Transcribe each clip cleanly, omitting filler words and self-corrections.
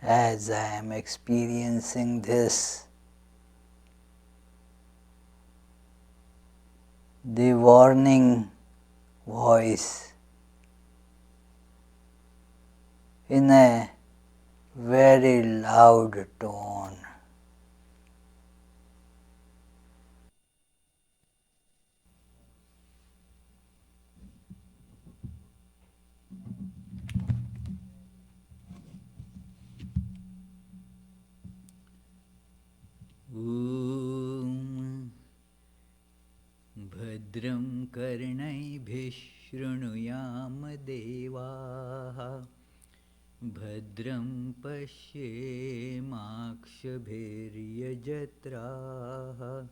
as I am experiencing this, the warning voice in a very loud tone. Om Bhadram Karnairbhih Shrunuyam Devaah Bhadram Pashyemakshabhiryajatraah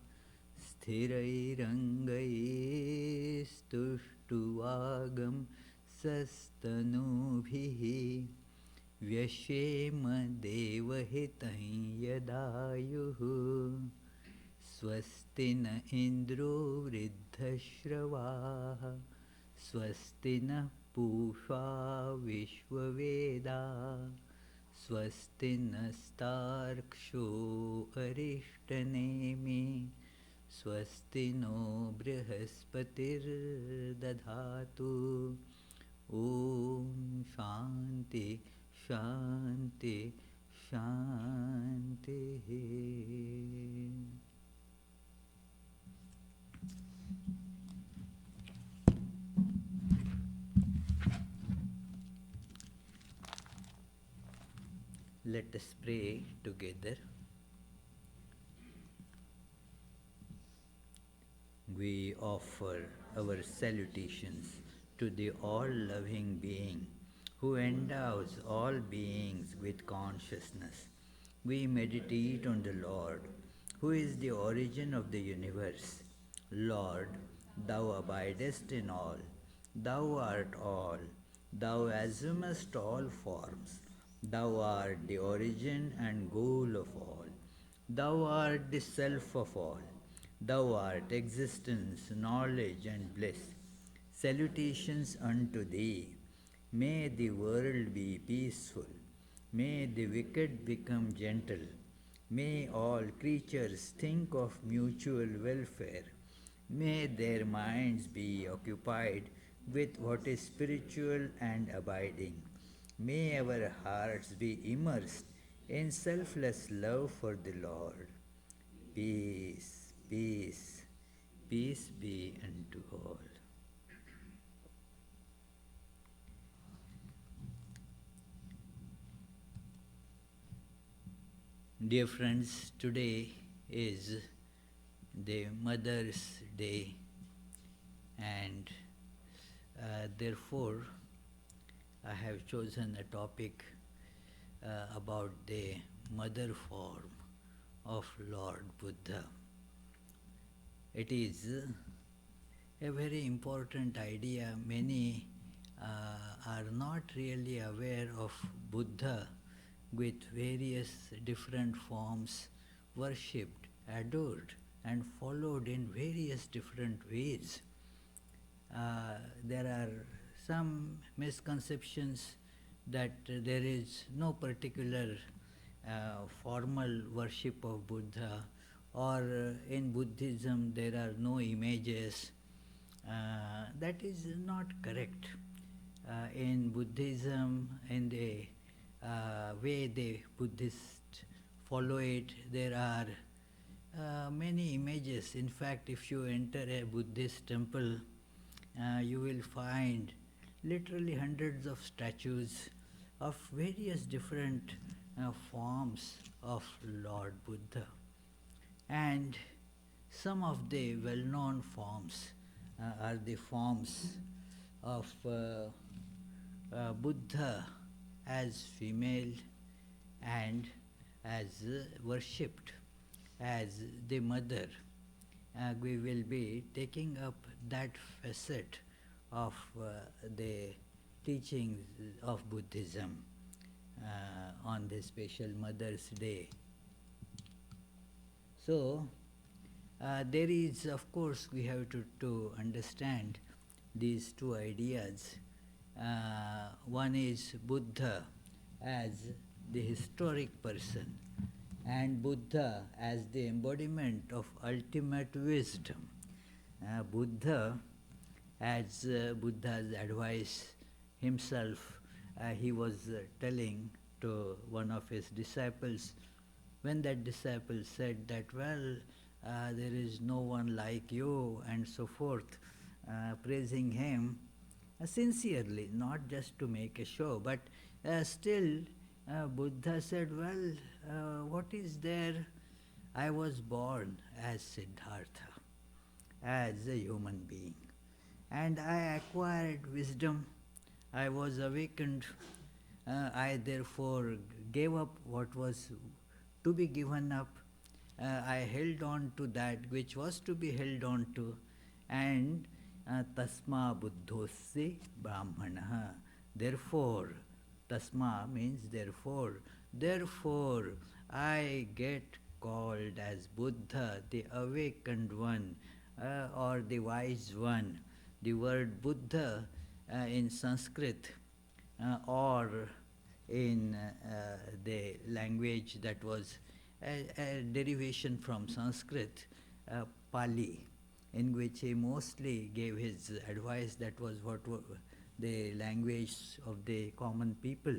Sthirairangaistustuvagam Sastanubhihi Vyashema Devahitam Yadayuhu Swasti na Indro Vriddhashravah Swasti na Pusha Vishwaveda Swasti nastarksho Arishtanemi Swasti no Brihaspatir Dadhatu Om Shanti Shanti Shanti. Let us pray together. We offer our salutations to the all-loving being who endows all beings with consciousness. We meditate on the Lord, who is the origin of the universe. Lord, thou abidest in all, thou art all, thou assumest all forms, thou art the origin and goal of all, thou art the self of all. Thou art existence, knowledge, and bliss. Salutations unto thee. May the world be peaceful. May the wicked become gentle. May all creatures think of mutual welfare. May their minds be occupied with what is spiritual and abiding. May our hearts be immersed in selfless love for the Lord. Peace, peace, peace be unto all. Dear friends, today is the Mother's Day, and therefore I have chosen a topic about the mother form of Lord Buddha. It is a very important idea. Many are not really aware of Buddha with various different forms worshipped, adored, and followed in various different ways. There are some misconceptions that there is no particular formal worship of Buddha, or in Buddhism there are no images. That is not correct. In Buddhism, in the way the Buddhists follow it, there are many images. In fact, if you enter a Buddhist temple, you will find literally hundreds of statues of various different forms of Lord Buddha. And some of the well-known forms are the forms of Buddha as female and as worshipped as the mother. We will be taking up that facet of the teachings of Buddhism on this special Mother's Day. So, there is, of course, we have to understand these two ideas. One is Buddha as the historic person, and Buddha as the embodiment of ultimate wisdom. Buddha, as Buddha's advice himself, he was telling to one of his disciples, when that disciple said that, well, there is no one like you, and so forth, praising him sincerely, not just to make a show, but still Buddha said, well, what is there? I was born as Siddhartha, as a human being, and I acquired wisdom. I was awakened. I therefore gave up what was to be given up. I held on to that which was to be held on to, and tasma buddhosya brahmana. Therefore, tasma means therefore. Therefore, I get called as Buddha, the awakened one, or the wise one. The word Buddha in Sanskrit or in the language that was a derivation from Sanskrit, Pali, in which he mostly gave his advice. That was what the language of the common people,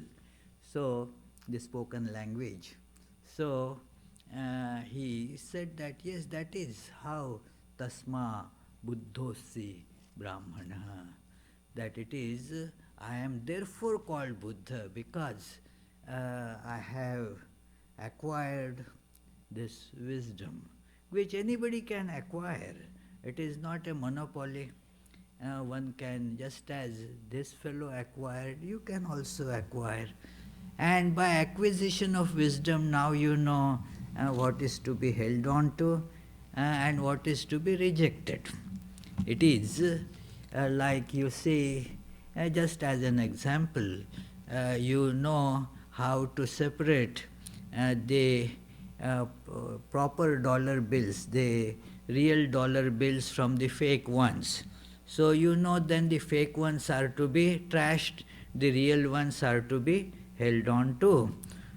so the spoken language. So he said that, yes, that is how tasma buddhosi brahmana, that it is, I am therefore called Buddha because I have acquired this wisdom, which anybody can acquire. It is not a monopoly. One can, just as this fellow acquired, you can also acquire. And by acquisition of wisdom, now you know what is to be held on to and what is to be rejected. It is like you see, just as an example, you know how to separate the proper dollar bills, the real dollar bills from the fake ones. So you know then the fake ones are to be trashed, the real ones are to be held on to.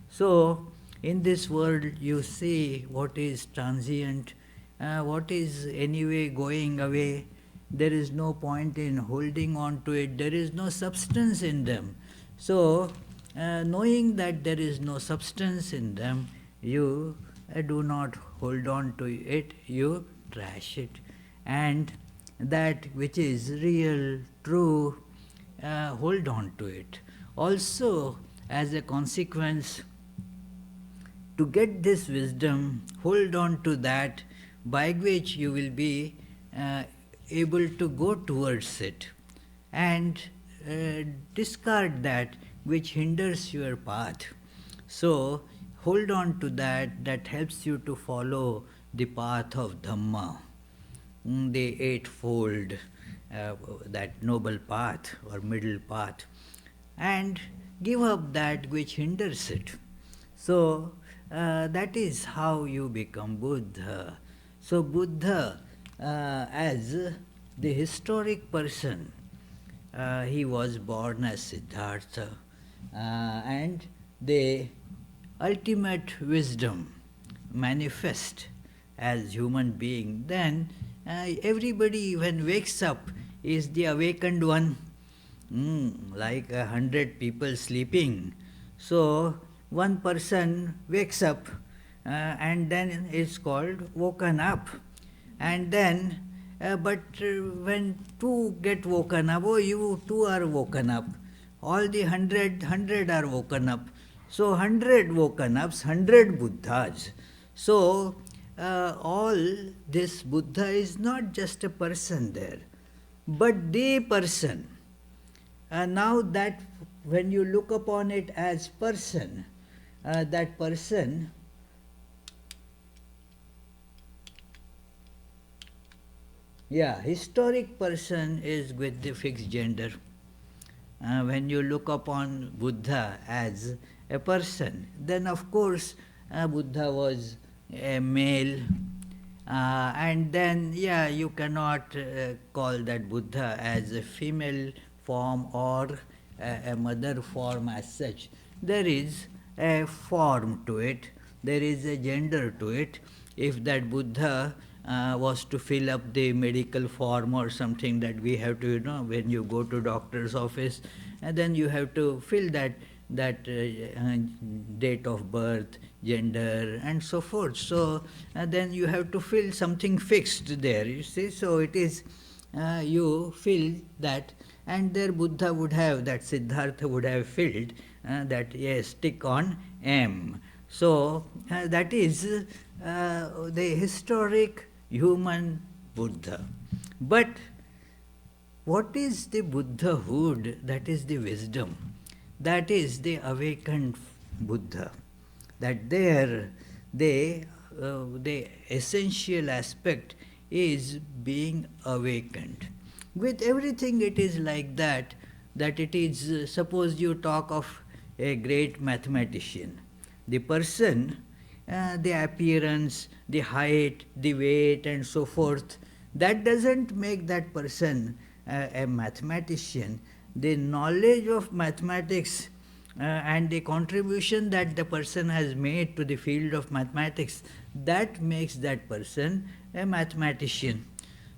So in this world you see what is transient, what is anyway going away. There is no point in holding on to it, there is no substance in them. So knowing that there is no substance in them, you do not hold on to it, you trash it. And that which is real, true, hold on to it. Also, as a consequence, to get this wisdom, hold on to that by which you will be able to go towards it, and discard that which hinders your path. So hold on to that, that helps you to follow the path of Dhamma, the eightfold, that noble path or middle path, and give up that which hinders it. So that is how you become Buddha. So Buddha, as the historic person, he was born as Siddhartha, and the ultimate wisdom manifest as human being. Then everybody when wakes up is the awakened one, like 100 people sleeping. So one person wakes up and then is called woken up. And then, but when two get woken up, oh, you two are woken up. All the 100 are woken up. So 100 woken ups, 100 Buddhas. So all this Buddha is not just a person there, but the person. Now that when you look upon it as person, that person historic person is with the fixed gender. When you look upon Buddha as a person, then of course Buddha was a male, and then you cannot call that Buddha as a female form or a mother form as such. There is a form to it, there is a gender to it. If that Buddha was to fill up the medical form or something that we have to, when you go to doctor's office, and then you have to fill that date of birth, gender, and so forth. So then you have to fill something fixed there, you see. So it is, you fill that, and there Buddha would have, that Siddhartha would have filled that, yes, tick on M. So that is the historic human Buddha. But what is the Buddhahood? That is the wisdom. That is the awakened Buddha. That there, the essential aspect is being awakened. With everything it is like that, that it is, suppose you talk of a great mathematician. The person, the appearance, the height, the weight, and so forth, that doesn't make that person a mathematician. The knowledge of mathematics and the contribution that the person has made to the field of mathematics, that makes that person a mathematician.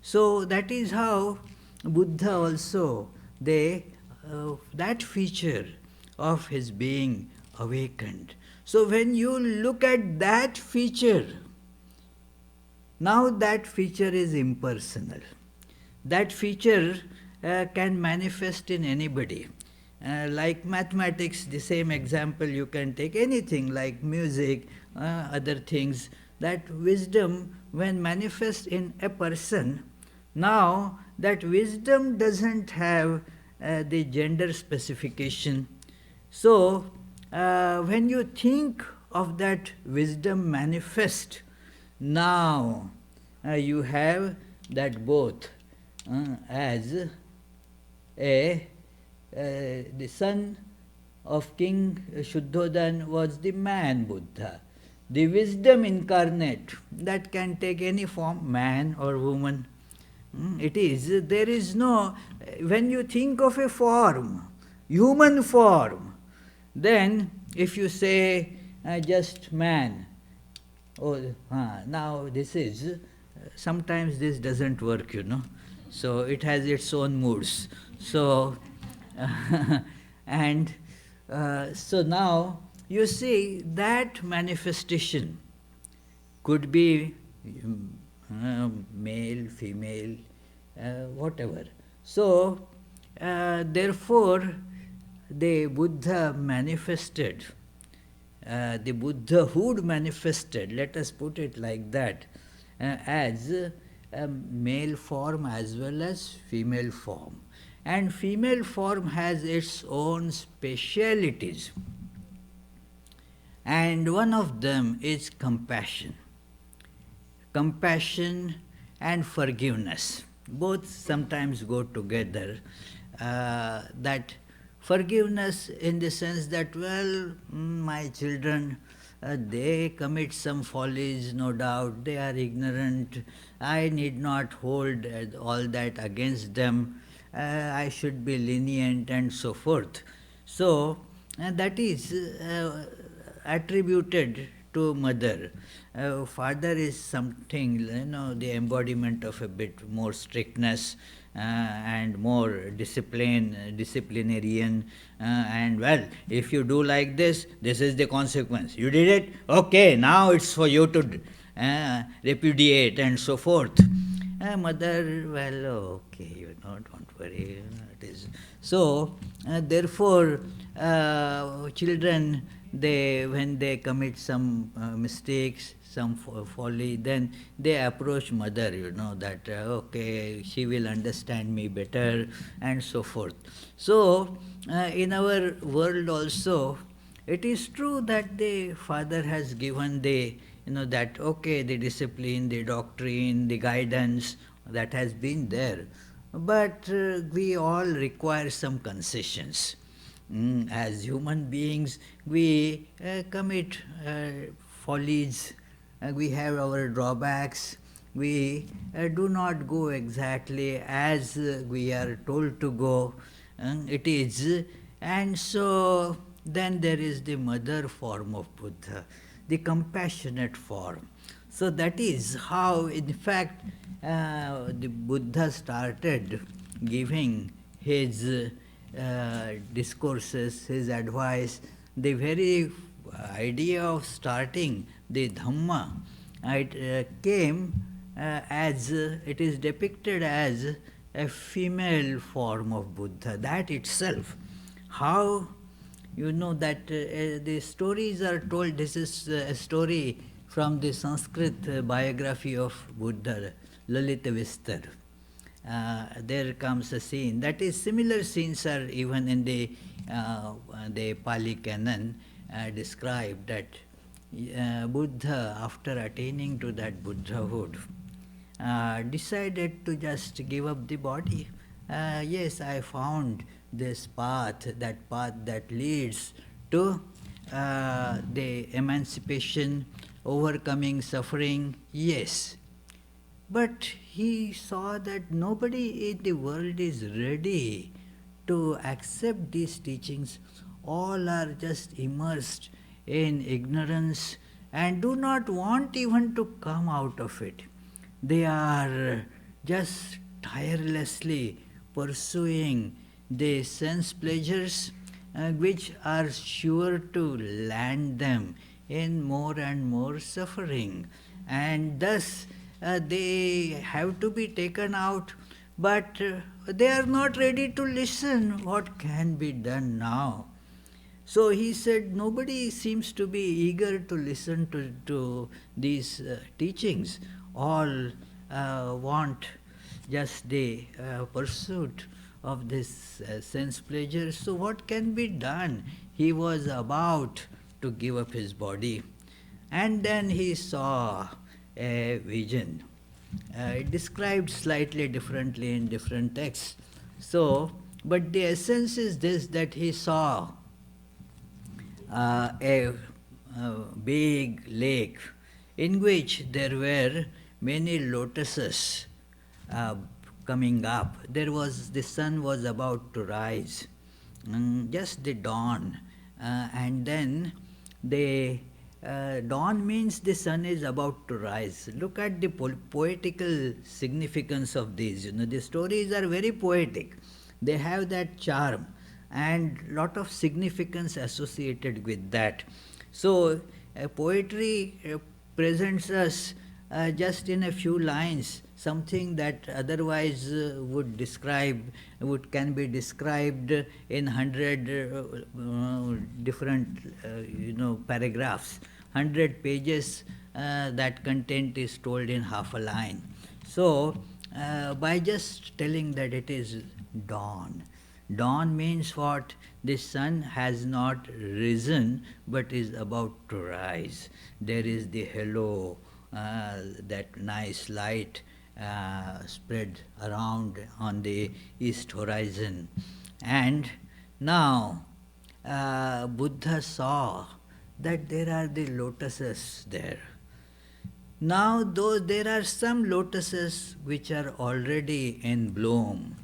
So that is how Buddha also, that feature of his being awakened. So when you look at that feature, now that feature is impersonal. That feature can manifest in anybody. Like mathematics, the same example you can take, anything like music, other things, that wisdom when manifest in a person, now that wisdom doesn't have the gender specification. So when you think of that wisdom manifest, now you have that both as the son of King Shuddhodhan was the man Buddha. The wisdom incarnate, that can take any form, man or woman. It is, there is no, when you think of a form, human form, then if you say just man, now this is, sometimes this doesn't work, so it has its own moods. So, and so now you see that manifestation could be male, female, whatever. So, therefore, the Buddha manifested, the Buddhahood manifested, let us put it like that, as a male form as well as female form. And female form has its own specialities. And one of them is compassion. Compassion and forgiveness. Both sometimes go together. That forgiveness in the sense that, well, my children, they commit some follies, no doubt, they are ignorant, I need not hold all that against them, I should be lenient, and so forth. So, that is attributed to mother. Father is something, the embodiment of a bit more strictness and more disciplinarian, and well, if you do like this, this is the consequence. You did it? Okay, now it's for you to repudiate, and so forth. Mother, well, okay, don't worry. It is. So, therefore, children, when they commit some mistakes, some folly, then they approach mother, that, okay, she will understand me better, and so forth. So, in our world also, it is true that the father has given the, that, okay, the discipline, the doctrine, the guidance, that has been there. But we all require some concessions. As human beings, we commit follies, we have our drawbacks, we do not go exactly as we are told to go. It is, and so then there is the mother form of Buddha, the compassionate form. So that is how, in fact, the Buddha started giving his discourses, his advice. The very idea of starting the Dhamma, it came as it is depicted as a female form of Buddha. That itself, how you know that the stories are told. This is a story from the Sanskrit biography of Buddha, Lalita Vistar. There comes a scene. That is, similar scenes are even in the Pali Canon described that Buddha, after attaining to that Buddhahood, decided to just give up the body. Yes, I found this path that leads to the emancipation, overcoming suffering. Yes, but he saw that nobody in the world is ready to accept these teachings. All are just immersed in ignorance and do not want even to come out of it. They are just tirelessly pursuing the sense pleasures which are sure to land them in more and more suffering. And thus they have to be taken out, but they are not ready to listen. What can be done now? So he said, nobody seems to be eager to listen to these teachings. All want just the pursuit of this sense pleasure. So what can be done? He was about to give up his body. And then he saw a vision. It described slightly differently in different texts. So, but the essence is this, that he saw a big lake in which there were many lotuses coming up. The sun was about to rise, just the dawn, and then the dawn means the sun is about to rise. Look at the poetical significance of these. The stories are very poetic. They have that charm and lot of significance associated with that. So poetry presents us just in a few lines something that otherwise can be described in 100 different paragraphs, 100 pages. That content is told in half a line. So by just telling that it is dawn. Dawn means what? The sun has not risen but is about to rise. There is the halo, that nice light spread around on the east horizon. And now Buddha saw that there are the lotuses there. Now though there are some lotuses which are already in bloom,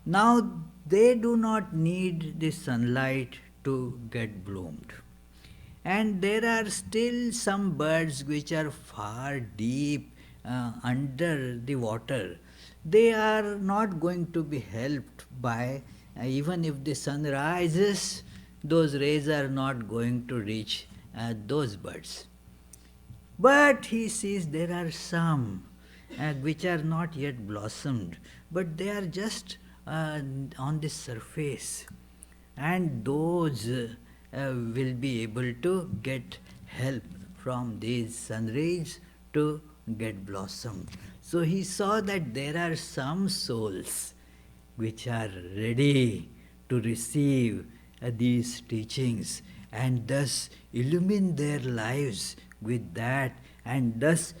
now they do not need the sunlight to get bloomed. And there are still some birds which are far deep under the water. They are not going to be helped by, even if the sun rises, those rays are not going to reach those birds. But he sees there are some which are not yet blossomed, but they are just on the surface, and those will be able to get help from these sun rays to get blossomed. So he saw that there are some souls which are ready to receive these teachings and thus illumine their lives with that, and thus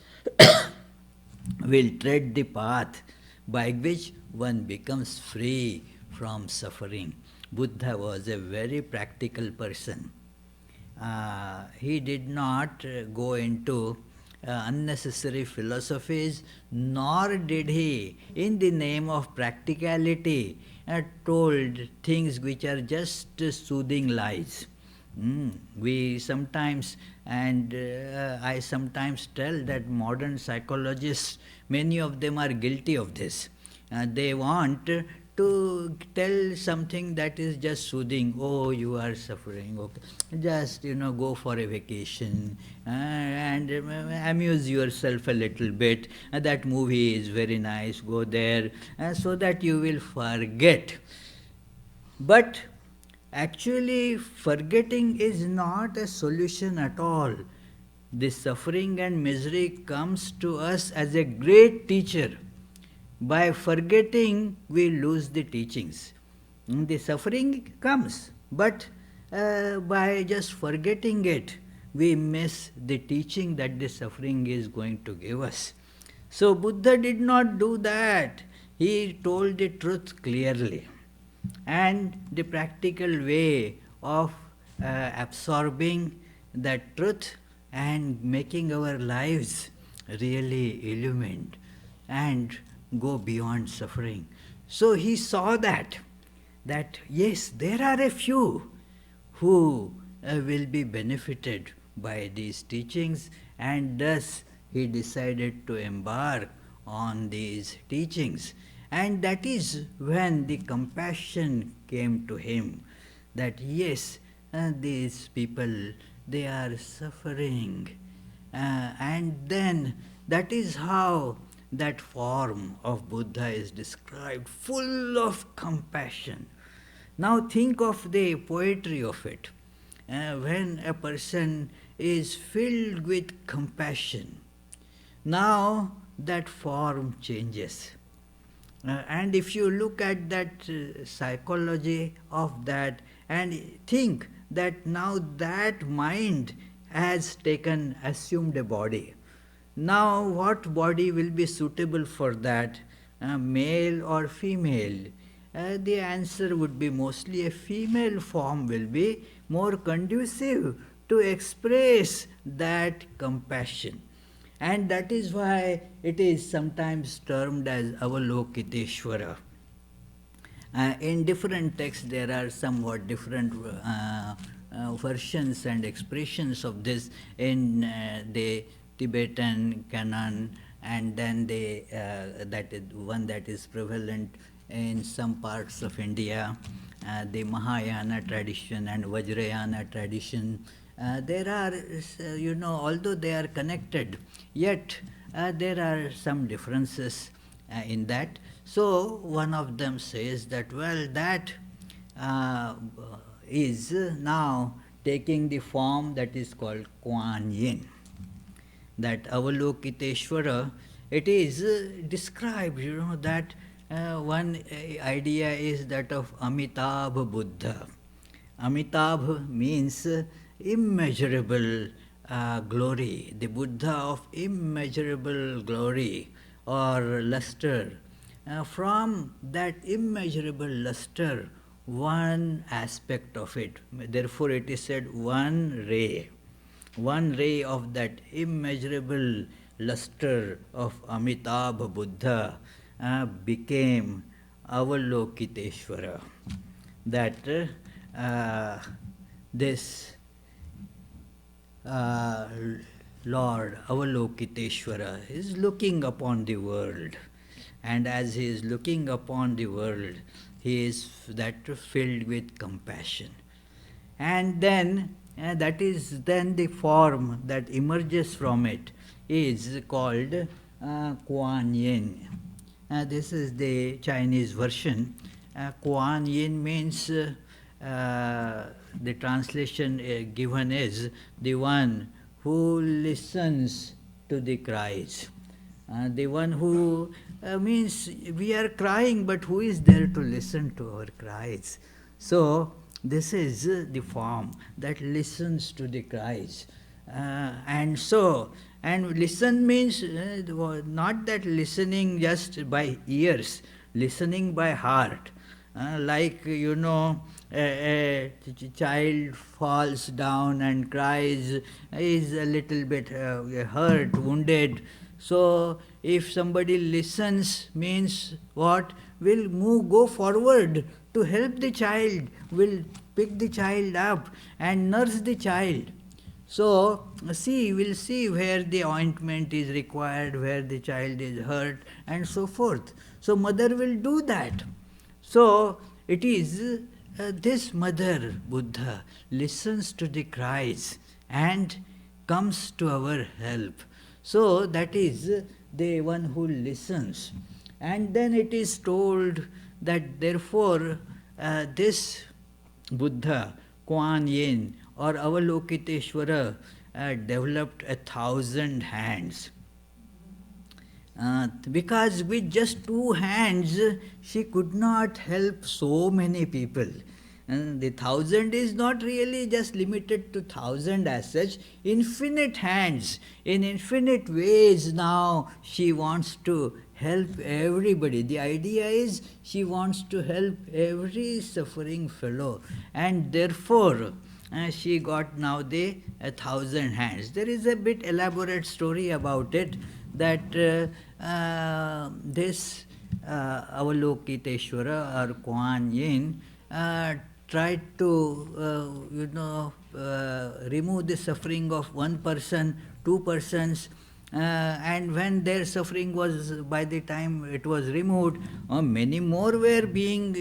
will tread the path by which one becomes free from suffering. Buddha was a very practical person. He did not go into unnecessary philosophies, nor did he, in the name of practicality, told things which are just soothing lies. We sometimes, and I sometimes tell that modern psychologists, many of them are guilty of this. They want to tell something that is just soothing. Oh, you are suffering. Okay, just go for a vacation and amuse yourself a little bit. That movie is very nice. Go there, so that you will forget. But actually, forgetting is not a solution at all. The suffering and misery comes to us as a great teacher. By forgetting, we lose the teachings. The suffering comes, but by just forgetting it, we miss the teaching that the suffering is going to give us. So, Buddha did not do that. He told the truth clearly. And the practical way of absorbing that truth and making our lives really illumined and go beyond suffering. So he saw that yes, there are a few who will be benefited by these teachings, and thus he decided to embark on these teachings. And that is when the compassion came to him, that yes, these people, they are suffering. And then that is how that form of Buddha is described, full of compassion. Now think of the poetry of it. When a person is filled with compassion, now that form changes. And if you look at that psychology of that and think that now that mind has assumed a body. Now what body will be suitable for that, male or female? The answer would be mostly a female form will be more conducive to express that compassion. And that is why it is sometimes termed as Avalokiteshvara. In different texts there are somewhat different versions and expressions of this in the Tibetan canon, and then that is one that is prevalent in some parts of India, the Mahayana tradition and Vajrayana tradition. There are, although they are connected, yet there are some differences in that. So one of them says that, well, that is now taking the form that is called Kuan Yin. That Avalokiteshvara, it is described, that one idea is that of Amitabha Buddha. Amitabha means immeasurable glory, the Buddha of immeasurable glory or luster. From that immeasurable luster, one aspect of it, therefore it is said one ray of that immeasurable luster of Amitabha Buddha became Avalokiteshvara. That this Lord Avalokiteshvara is looking upon the world, and as he is looking upon the world, he is that filled with compassion. And then that is then the form that emerges from it is called Kuan Yin. This is the Chinese version. Kuan Yin means the translation given is the one who listens to the cries. The one who means we are crying, but who is there to listen to our cries? So this is the form that listens to the cries. And listen means not that listening just by ears, listening by heart. Like, a child falls down and cries, is a little bit hurt, wounded. So if somebody listens, means what? Will go forward to help the child, will pick the child up and nurse the child. So, we'll see where the ointment is required, where the child is hurt, and so forth. So, mother will do that. So, it is this mother, Buddha, listens to the cries and comes to our help. So, that is the one who listens. And then it is told that therefore this Buddha, Kuan Yin or Avalokiteshvara, developed 1,000 hands. Because with just 2 hands, she could not help so many people. The 1,000 is not really just limited to 1,000 as such. Infinite hands, in infinite ways now she wants to help everybody. The idea is she wants to help every suffering fellow, and therefore she got now the 1,000 hands. There is a bit elaborate story about it, that this Avalokiteshvara or Kuan Yin tried to remove the suffering of one person, 2 persons, and when their suffering was, by the time it was removed, many more were being,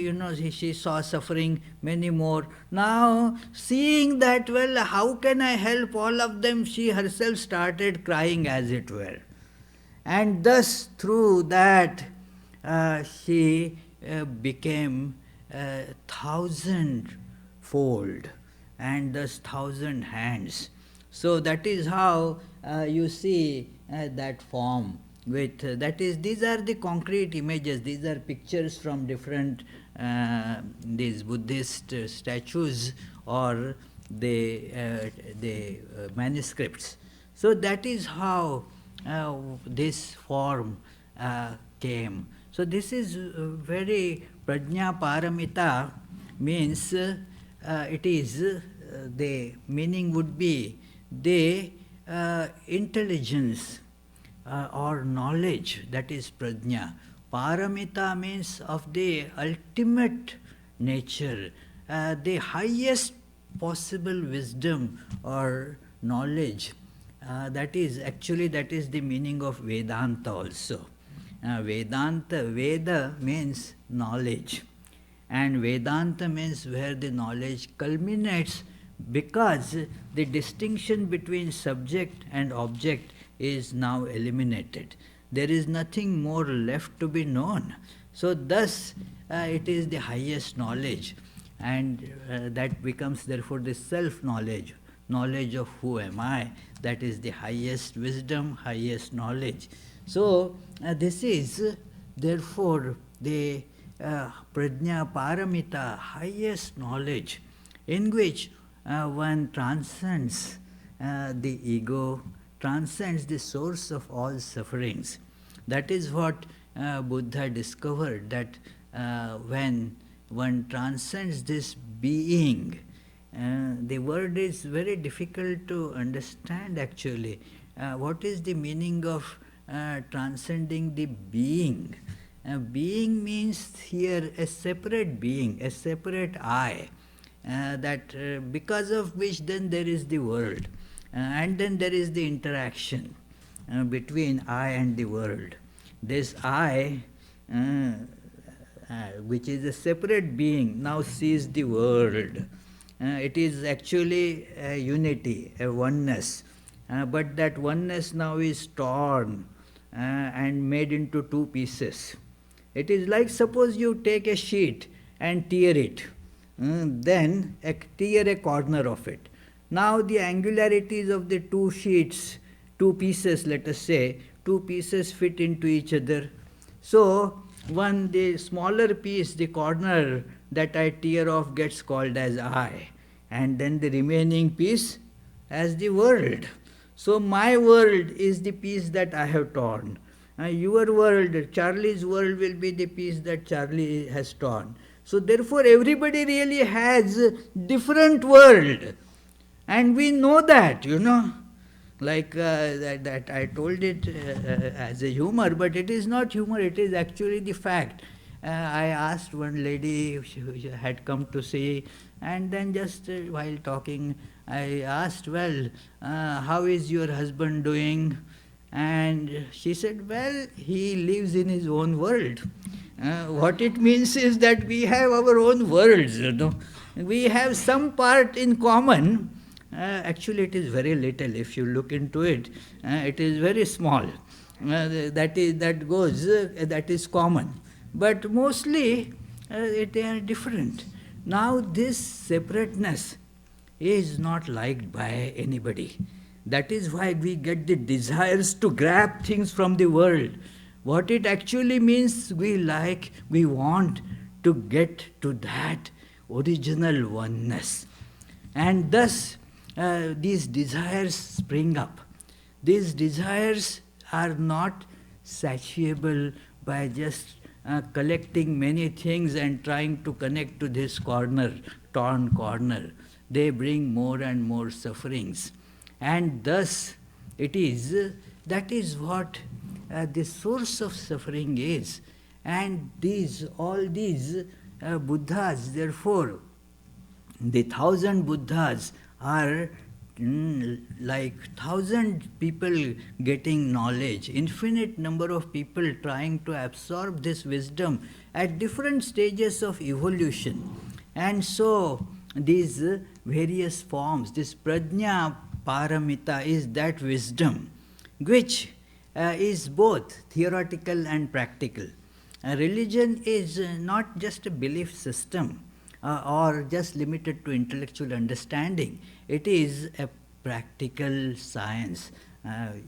she saw suffering, many more. Now, seeing that, well, how can I help all of them, she herself started crying, as it were. And thus, through that, she became 1,000-fold, and thus 1,000 hands. So that is how you see that form. These are the concrete images. These are pictures from different these Buddhist statues or the manuscripts. So that is how this form came. So this is very prajna paramita, means it is the meaning would be the intelligence or knowledge, that is prajna. Paramita means of the ultimate nature, the highest possible wisdom or knowledge. That is the meaning of Vedanta also. Vedanta, Veda means knowledge, and Vedanta means where the knowledge culminates, because the distinction between subject and object is now eliminated. There is nothing more left to be known. So thus it is the highest knowledge, and that becomes therefore the self-knowledge, knowledge of who am I, that is the highest wisdom, highest knowledge. So this is therefore the prajna paramita, highest knowledge, in which one transcends the ego, transcends the source of all sufferings. That is what Buddha discovered, that when one transcends this being, the word is very difficult to understand actually. What is the meaning of transcending the being? Being means here a separate being, a separate I, because of which then there is the world, and then there is the interaction between I and the world. This I, which is a separate being, now sees the world. It is actually a unity, a oneness, but that oneness now is torn and made into 2 pieces. It is like, suppose you take a sheet and tear it, then tear a corner of it. Now the angularities of the 2 sheets, 2 pieces, let us say, 2 pieces fit into each other. So the smaller piece, the corner that I tear off, gets called as I, and then the remaining piece as the world. So my world is the piece that I have torn. Your world, Charlie's world, will be the piece that Charlie has torn. So therefore everybody really has a different world. And we know that, like that I told it as a humor, but it is not humor, it is actually the fact. I asked one lady, she had come to see, and then just while talking, I asked, well, how is your husband doing? And she said, well, he lives in his own world. What it means is that we have our own worlds. We have some part in common. Actually, it is very little. If you look into it, it is very small. That is common. But mostly, they are different. Now, this separateness is not liked by anybody. That is why we get the desires to grab things from the world. What it actually means, we want to get to that original oneness. And thus, these desires spring up. These desires are not satiable by just collecting many things and trying to connect to this torn corner. They bring more and more sufferings. And thus, that is what the source of suffering is. And all these Buddhas, therefore, the 1,000 Buddhas are like 1,000 people getting knowledge, infinite number of people trying to absorb this wisdom at different stages of evolution. And so these various forms, this prajna paramita is that wisdom which is both theoretical and practical. Religion is not just a belief system or just limited to intellectual understanding. It is a practical science.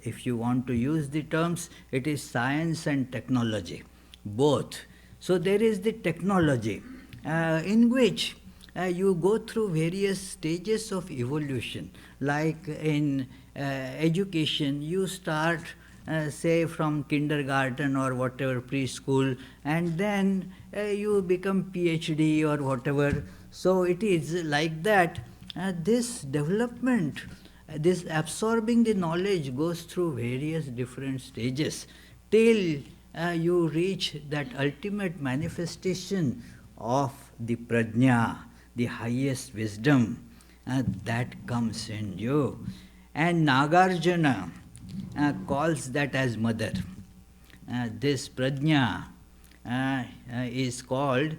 If you want to use the terms, it is science and technology, both. So there is the technology in which you go through various stages of evolution. Like in education, you start say from kindergarten or whatever, preschool, and then you become PhD or whatever. So it is like that. This development, this absorbing the knowledge goes through various different stages till you reach that ultimate manifestation of the prajna, the highest wisdom that comes in you. And Nagarjuna calls that as mother. This prajna is called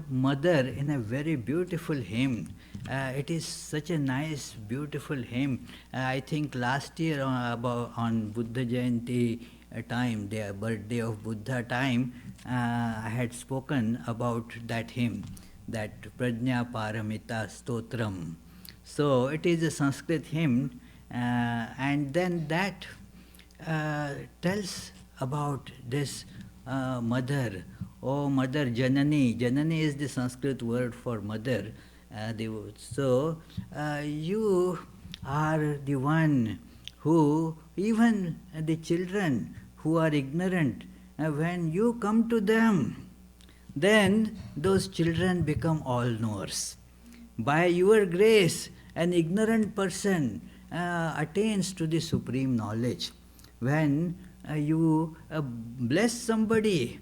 mother in a very beautiful hymn. It is such a nice, beautiful hymn. I think last year on Buddha Jayanti time, the birthday of Buddha time, I had spoken about that hymn, that Prajna Paramita Stotram. So it is a Sanskrit hymn, and then that tells about this mother. Oh, Mother Janani. Janani is the Sanskrit word for mother. So you are the one who, even the children who are ignorant, when you come to them, then those children become all-knowers. By your grace, an ignorant person attains to the supreme knowledge. When you bless somebody,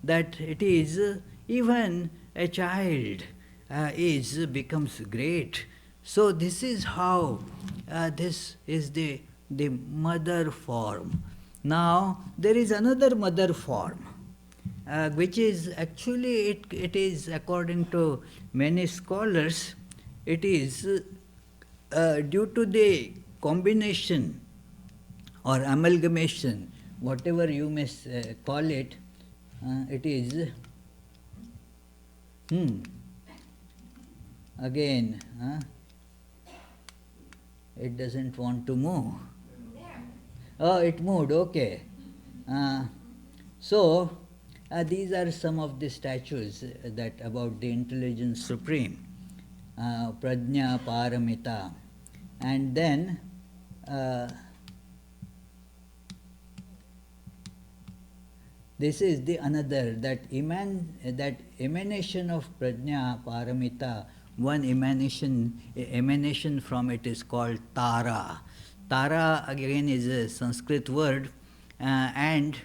that it is even a child becomes great. So this is how this is the mother form. Now there is another mother form, which is actually, it is according to many scholars, it is due to the combination or amalgamation, whatever you may call it, it is again it doesn't want to move. Oh, it moved, okay. So these are some of the statues that about the intelligence supreme, Prajna Paramita. And then This is the another, that emanation of prajna, paramita, one emanation from it is called Tara. Tara again is a Sanskrit word, and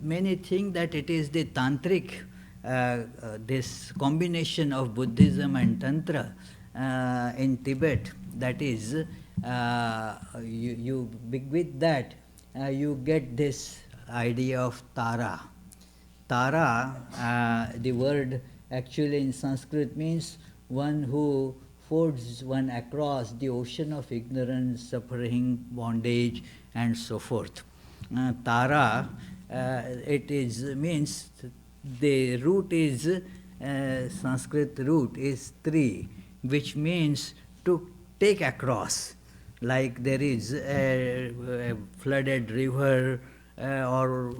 many think that it is the tantric, this combination of Buddhism and Tantra in Tibet. That is, with that you get this idea of Tara. Tara, the word actually in Sanskrit means one who fords one across the ocean of ignorance, suffering, bondage, and so forth. Tara, it is means the root is Sanskrit root is three, which means to take across. Like there is a flooded river or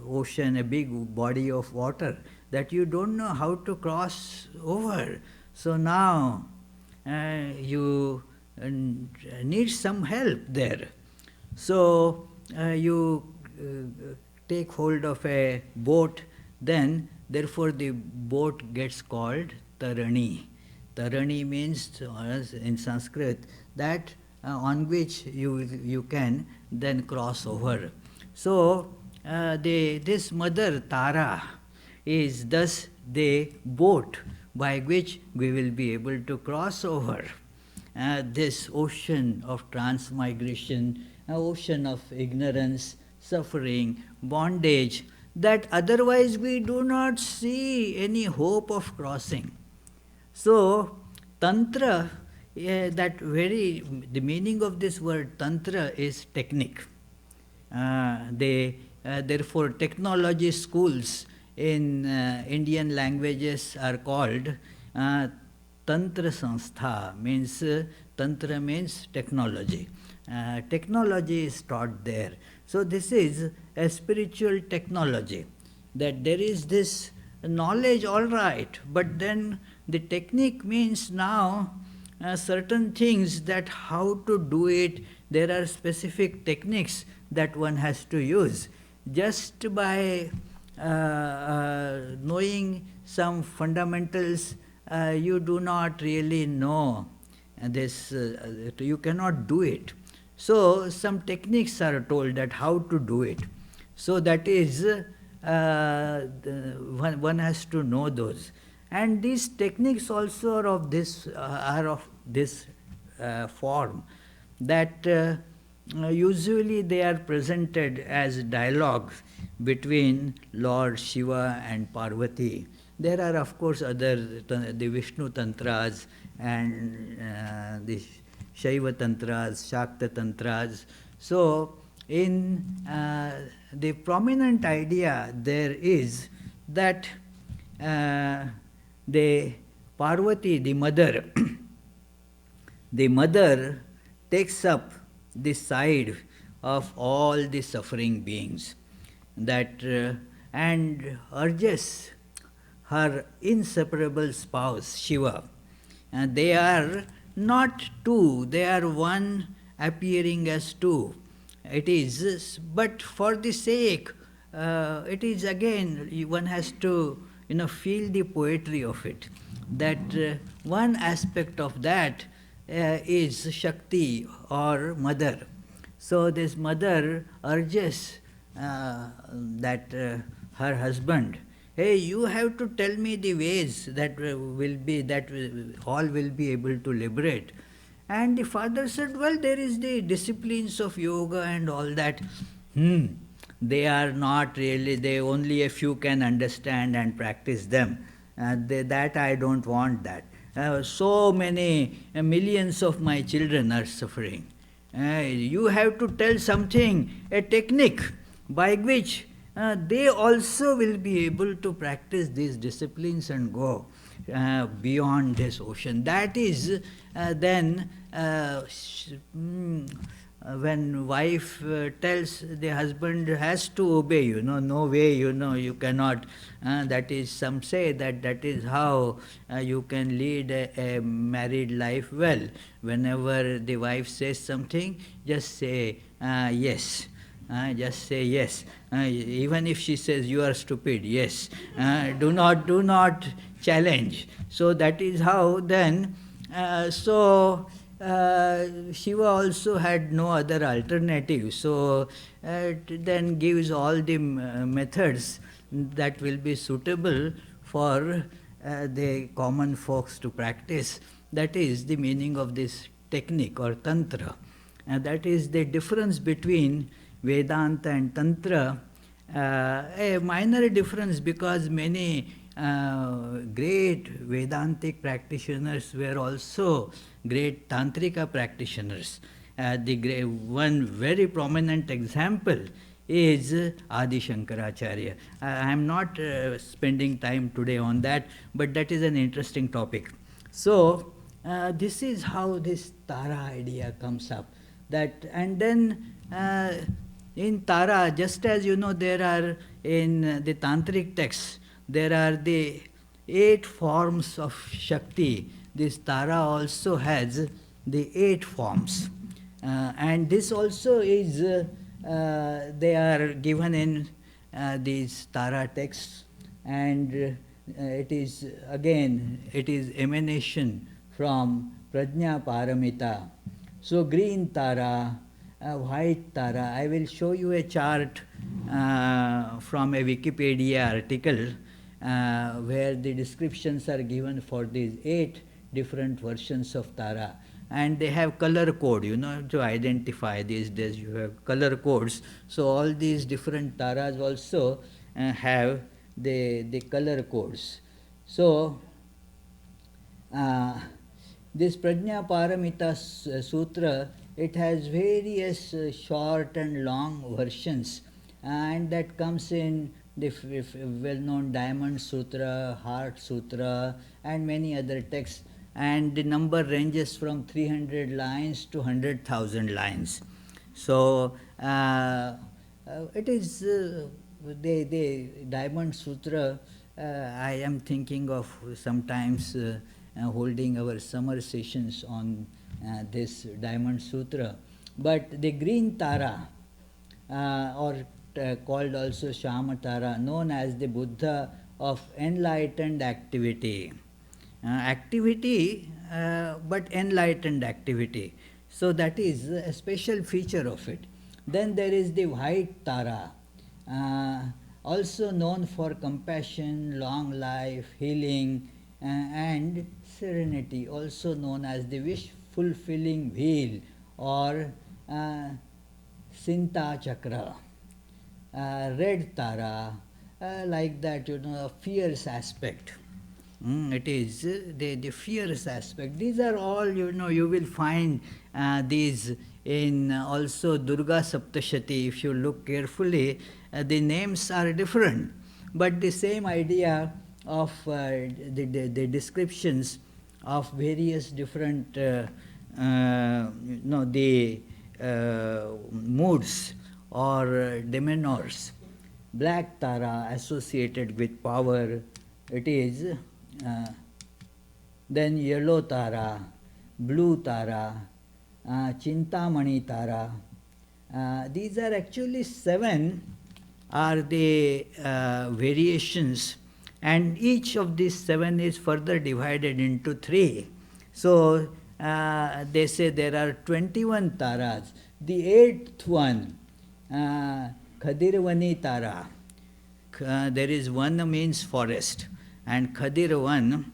ocean, a big body of water that you don't know how to cross over. So now you need some help there. So you take hold of a boat, then therefore the boat gets called Tarani. Tarani means in Sanskrit that on which you can then cross over. So this mother Tara is thus the boat by which we will be able to cross over this ocean of transmigration, ocean of ignorance, suffering, bondage, that otherwise we do not see any hope of crossing. So, Tantra, the meaning of this word Tantra is technique. Therefore, technology schools in Indian languages are called Tantra Sanstha, means Tantra means technology. Technology is taught there. So this is a spiritual technology, that there is this knowledge, all right, but then the technique means now certain things, that how to do it. There are specific techniques that one has to use. Just by knowing some fundamentals, you do not really know this, you cannot do it. So some techniques are told that how to do it. So that is, one has to know those. And these techniques also are of this form, that usually they are presented as dialogues between Lord Shiva and Parvati. There are of course other, the Vishnu Tantras and the Shaiva Tantras, Shakta Tantras. So in the prominent idea there is that the Parvati, the mother, the mother takes up the side of all the suffering beings, that and urges her inseparable spouse Shiva. And they are not two, they are one appearing as two. It is, but for the sake, it is again, one has to feel the poetry of it. That one aspect of that is Shakti or mother. So this mother urges that her husband, hey, you have to tell me the ways that all will be able to liberate. And the father said, well, there is the disciplines of yoga and all that. They are not really, only a few can understand and practice them. That I don't want that. So many millions of my children are suffering. You have to tell something, a technique by which they also will be able to practice these disciplines and go beyond this ocean. That is then when wife tells the husband has to obey, no way, you cannot. That is, some say that is how you can lead a married life well. Whenever the wife says something, just say yes. Just say yes. Even if she says you are stupid, yes. Do not challenge. So that is how then. Shiva also had no other alternative. So it then gives all the methods that will be suitable for the common folks to practice. That is the meaning of this technique or tantra. And that is the difference between Vedanta and Tantra. A minor difference, because many great Vedantic practitioners were also great Tantrika practitioners. One very prominent example is Adi Shankaracharya. I am not spending time today on that, but that is an interesting topic. So, this is how this Tara idea comes up. And then in Tara, just as you know, there are in the Tantric texts, there are the 8 forms of Shakti. This Tara also has the 8 forms. And this also is, they are given in these Tara texts, and it is emanation from Prajna Paramita. So green Tara, white Tara. I will show you a chart from a Wikipedia article where the descriptions are given for these 8 different versions of Tara. And they have color code, to identify. These days you have color codes. So all these different Taras also have the color codes. So this Prajna Paramita Sutra, it has various short and long versions, and that comes in the well-known Diamond Sutra, Heart Sutra, and many other texts. And the number ranges from 300 lines to 100,000 lines. So it is the Diamond Sutra. I am thinking of sometimes holding our summer sessions on this Diamond Sutra. But the green Tara, or called also Shama Tara, known as the Buddha of enlightened activity. But enlightened activity. So that is a special feature of it. Then there is the white Tara, also known for compassion, long life, healing, and serenity, also known as the wish-fulfilling wheel or Sinta Chakra. Red Tara, like that, a fierce aspect. It is the fierce aspect. These are all, you will find these in also Durga Saptashati. If you look carefully, the names are different, but the same idea of the descriptions of various different the moods or demeanors. Black Tara associated with power, it is. Then yellow Tara, blue Tara, Chintamani Tara. These are actually 7 are the variations, and each of these 7 is further divided into 3. So they say there are 21 Taras. The 8th one, Khadirvani Tara. There is one means forest, and Khadirvan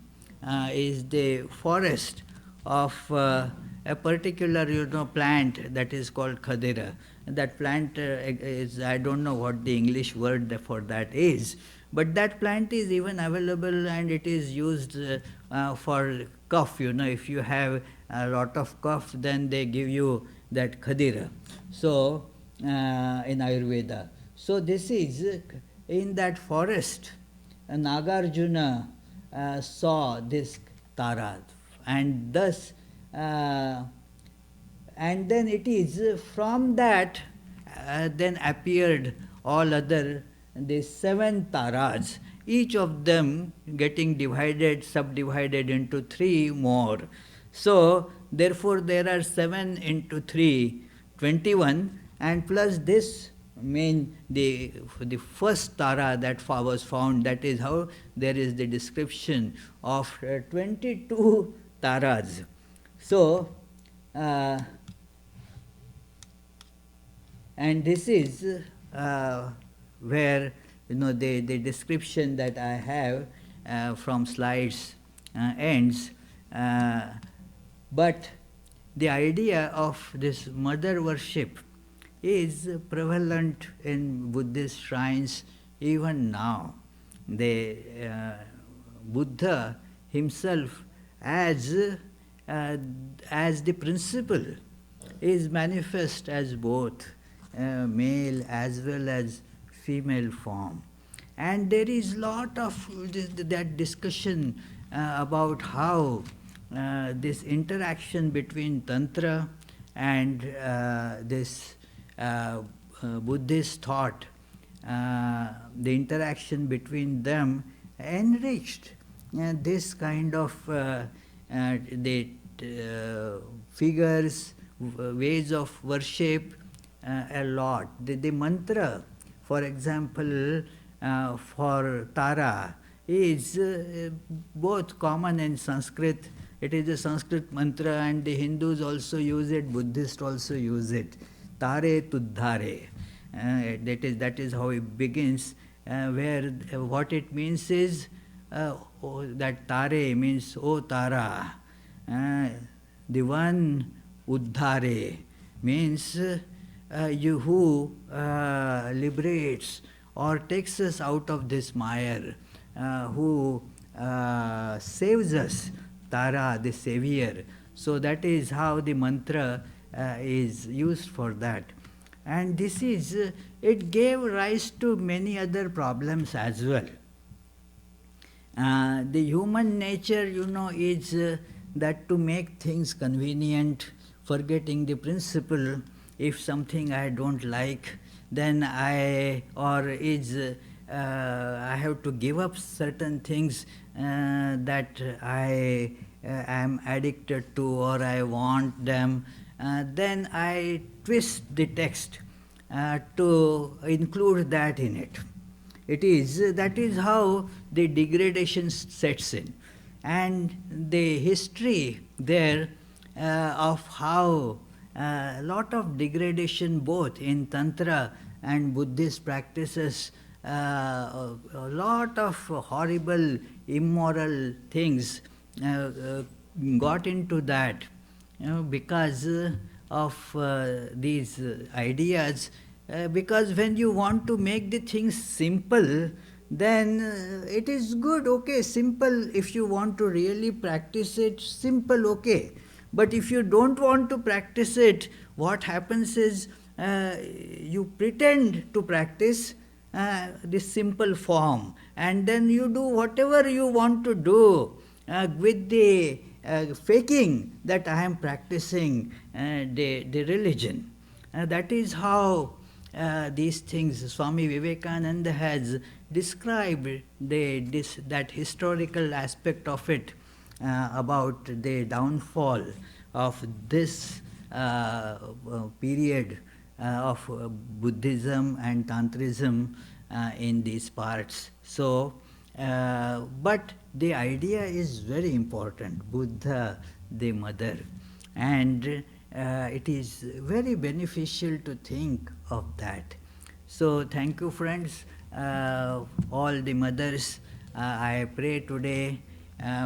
is the forest of a particular plant that is called Khadira. That plant is, I don't know what the English word for that is, but that plant is even available, and it is used for cough. If you have a lot of cough, then they give you that Khadira. So in Ayurveda. So this is in that forest. Nagarjuna saw this Tara, and thus, and then it is from that then appeared all other, the 7 Taras, each of them getting subdivided into 3 more. So therefore there are 7 into 3, 21, and plus this the first Tara that was found. That is how there is the description of 22 Taras. So, and this is where the description that I have from slides ends. But the idea of this mother worship is prevalent in Buddhist shrines even now. The Buddha himself, as the principle, is manifest as both male as well as female form. And there is lot of that discussion about how this interaction between Tantra and this Buddhist thought, the interaction between them enriched this kind of the figures, ways of worship a lot. The mantra, for example, for Tara is both common in Sanskrit. It is a Sanskrit mantra, and the Hindus also use it, Buddhists also use it. Tare Tuddhare. That is how it begins, where what it means is that Tare means O Tara. The one Uddhare means you who liberates or takes us out of this mire, who saves us, Tara, the savior. So that is how the mantra is used for that. And this is, it gave rise to many other problems as well. The human nature, is that to make things convenient, forgetting the principle. If something I don't like, then I have to give up certain things that I am addicted to or I want them. Then I twist the text to include that in it. That is how the degradation sets in. And the history there of how a lot of degradation both in Tantra and Buddhist practices, a lot of horrible, immoral things got into that because of these ideas. Because when you want to make the things simple, then it is good, okay, simple. If you want to really practice it, simple, okay. But if you don't want to practice it, what happens is you pretend to practice this simple form, and then you do whatever you want to do with the faking that I am practicing the religion. That is how these things Swami Vivekananda has described that historical aspect of it, about the downfall of this period of Buddhism and Tantrism in these parts. So, but the idea is very important, Buddha, the mother, and it is very beneficial to think of that. So thank you, friends, all the mothers. I pray today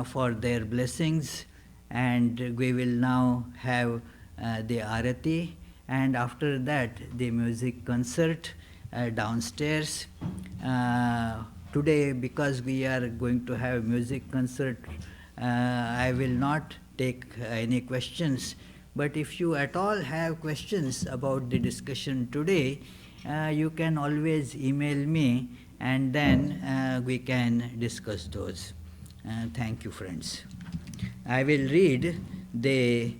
for their blessings, and we will now have the Arati, and after that the music concert downstairs. Today, because we are going to have music concert, I will not take any questions, but if you at all have questions about the discussion today, you can always email me, and then we can discuss those. Thank you, friends. I will read the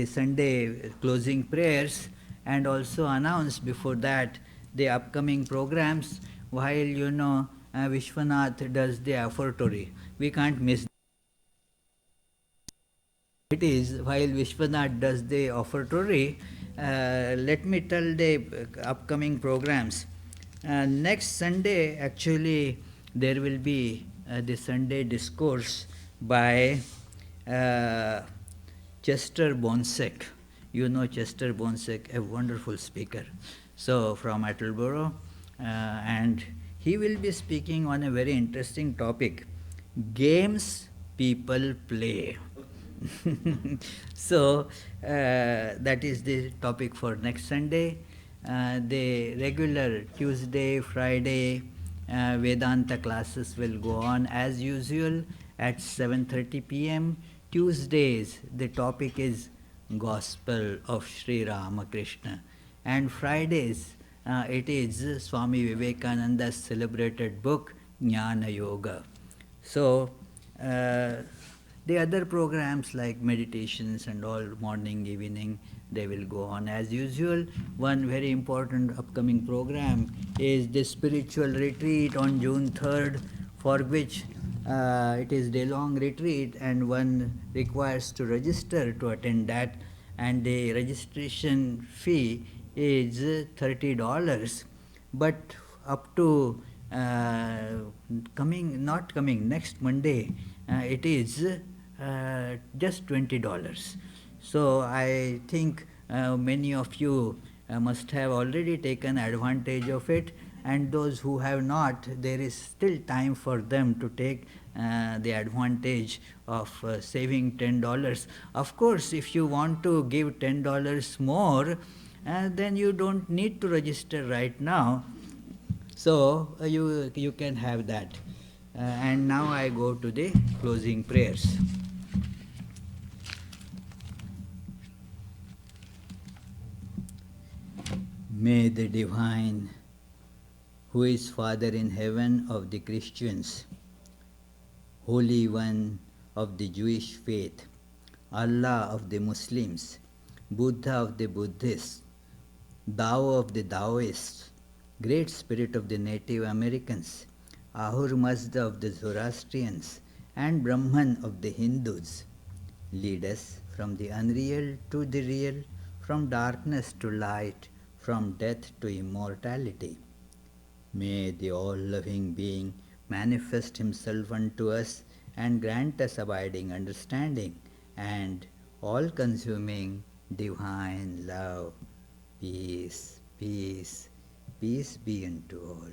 Sunday closing prayers and also announce before that the upcoming programs while Vishwanath does the offertory. We can't miss. It is while Vishwanath does the offertory, let me tell the upcoming programs. Next Sunday, actually, there will be the Sunday discourse by uh, Chester Bonsek. You know Chester Bonsek, a wonderful speaker. So, from Attleboro, and he will be speaking on a very interesting topic, games people play. So, that is the topic for next Sunday. The regular Tuesday, Friday Vedanta classes will go on as usual at 7:30 p.m. Tuesdays, the topic is Gospel of Sri Ramakrishna, and Fridays, it is Swami Vivekananda's celebrated book Jnana Yoga. So, the other programs like meditations and all, morning, evening, they will go on as usual. One very important upcoming program is the spiritual retreat on June 3rd, for which it is day-long retreat, and one requires to register to attend that, and the registration fee is $30. But up to not coming next Monday, it is just $20. So I think many of you must have already taken advantage of it, and those who have not, there is still time for them to take the advantage of saving $10. Of course, if you want to give $10 more, then you don't need to register right now. So you can have that. And now I go to the closing prayers. May the Divine, who is Father in heaven of the Christians, Holy One of the Jewish faith, Allah of the Muslims, Buddha of the Buddhists, Tao of the Taoists, Great Spirit of the Native Americans, Ahur Mazda of the Zoroastrians, and Brahman of the Hindus, lead us from the unreal to the real, from darkness to light, from death to immortality. May the all-loving being manifest himself unto us and grant us abiding understanding and all-consuming divine love. Peace, peace, peace be unto all.